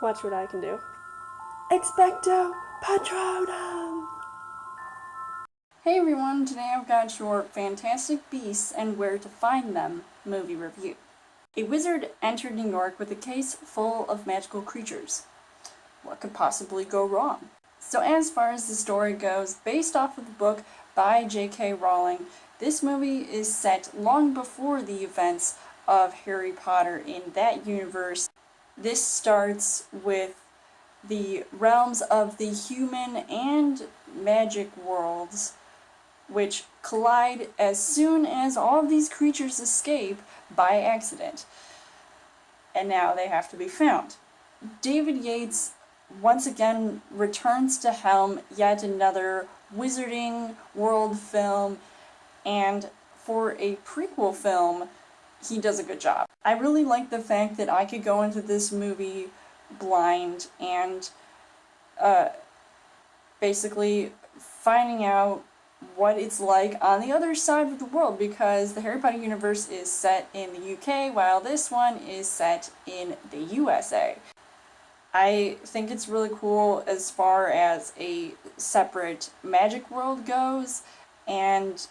Watch what I can do. Expecto Patronum! Hey everyone, today I've got your Fantastic Beasts and Where to Find Them movie review. A wizard entered New York with a case full of magical creatures. What could possibly go wrong? So as far as the story goes, based off of the book by J.K. Rowling, this movie is set long before the events of Harry Potter in that universe. This starts with the realms of the human and magic worlds, which collide as soon as all of these creatures escape by accident. And now they have to be found. David Yates once again returns to helm yet another wizarding world film, and for a prequel film, he does a good job. I really like the fact that I could go into this movie blind and basically finding out what it's like on the other side of the world, because the Harry Potter universe is set in the UK while this one is set in the USA. I think it's really cool as far as a separate magic world goes, and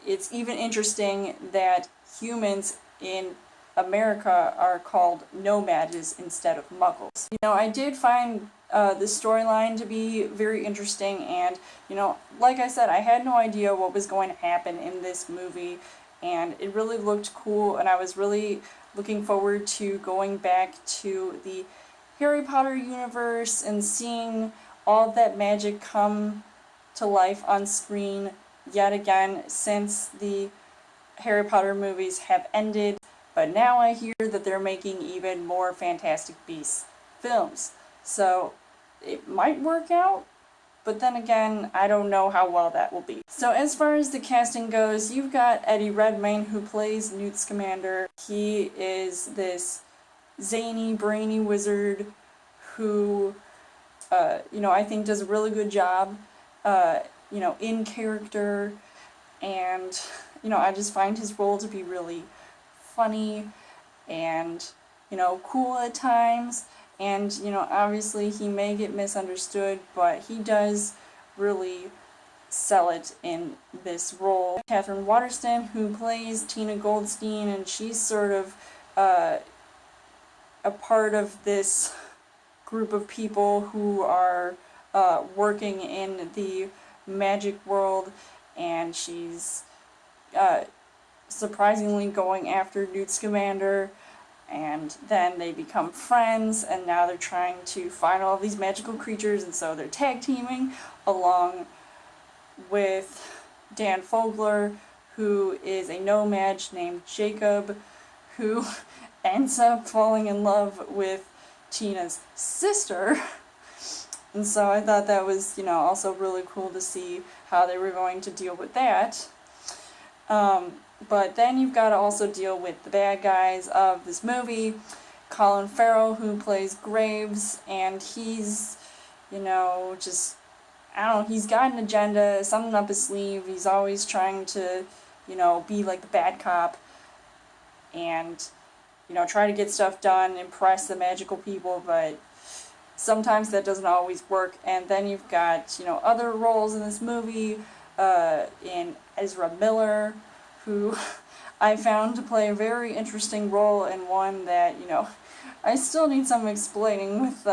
it's even interesting that humans in America are called nomads instead of muggles. I did find the storyline to be very interesting, and, like I said, I had no idea what was going to happen in this movie, and it really looked cool, and I was really looking forward to going back to the Harry Potter universe and seeing all of that magic come to life on screen yet again, since the Harry Potter movies have ended. But now I hear that they're making even more Fantastic Beasts films. So it might work out, but then again, I don't know how well that will be. So as far as the casting goes, you've got Eddie Redmayne, who plays Newt Scamander. He is this zany, brainy wizard who, I think does a really good job, in character, and, I just find his role to be really funny and, cool at times, and, obviously he may get misunderstood, but he does really sell it in this role. Catherine Waterston, who plays Tina Goldstein, and she's sort of a part of this group of people who are working in the magic world, and she's surprisingly going after Newt Scamander, and then they become friends, and now they're trying to find all these magical creatures, and so they're tag teaming along with Dan Fogler, who is a nomad named Jacob, who ends up falling in love with Tina's sister. And so I thought that was, also really cool to see how they were going to deal with that. But then you've got to also deal with the bad guys of this movie. Colin Farrell, who plays Graves, and he's, just, I don't know, he's got an agenda, something up his sleeve. He's always trying to, be like the bad cop and, try to get stuff done, impress the magical people, but sometimes that doesn't always work. And then you've got, other roles in this movie, in Ezra Miller, who I found to play a very interesting role, and one that, I still need some explaining with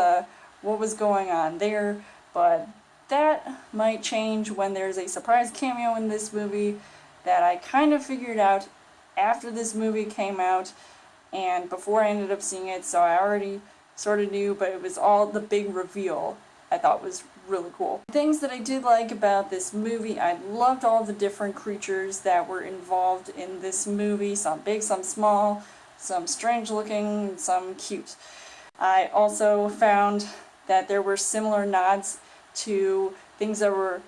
what was going on there, but that might change when there's a surprise cameo in this movie that I kind of figured out after this movie came out and before I ended up seeing it, so I already sort of knew, but it was all the big reveal I thought was really cool. Things that I did like about this movie: I loved all the different creatures that were involved in this movie, some big, some small, some strange looking, some cute. I also found that there were similar nods to things that were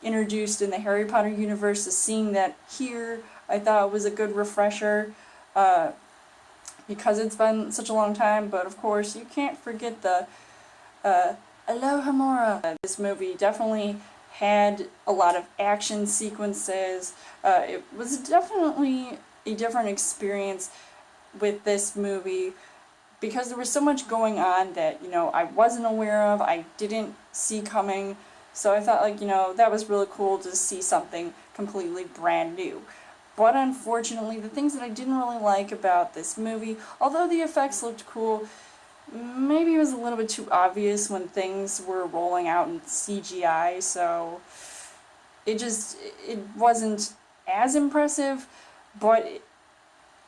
introduced in the Harry Potter universe. So seeing that here, I thought was a good refresher, because it's been such a long time, but of course you can't forget the Alohomora. This movie definitely had a lot of action sequences. It was definitely a different experience with this movie, because there was so much going on that, you know, I wasn't aware of, I didn't see coming. So I thought, like, you know, that was really cool to see something completely brand new. But unfortunately, the things that I didn't really like about this movie, although the effects looked cool, maybe it was a little bit too obvious when things were rolling out in CGI, so it wasn't as impressive, but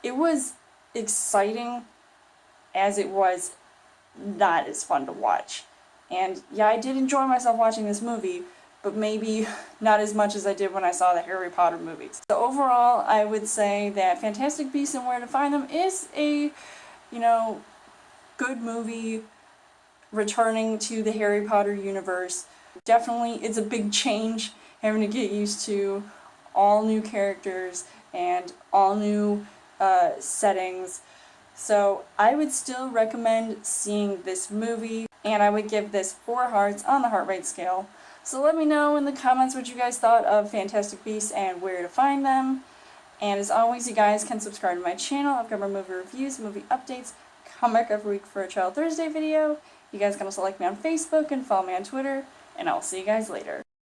it was exciting as it was not as fun to watch. And yeah, I did enjoy myself watching this movie, but maybe not as much as I did when I saw the Harry Potter movies. So overall, I would say that Fantastic Beasts and Where to Find Them is a, you know, good movie returning to the Harry Potter universe. Definitely, it's a big change having to get used to all new characters and all new settings. So I would still recommend seeing this movie, and I would give this 4 hearts on the heart rate scale. So let me know in the comments what you guys thought of Fantastic Beasts and Where to Find Them. And as always, you guys can subscribe to my channel. I've got more movie reviews, movie updates, come back every week for a Child Thursday video. You guys can also like me on Facebook and follow me on Twitter, and I'll see you guys later.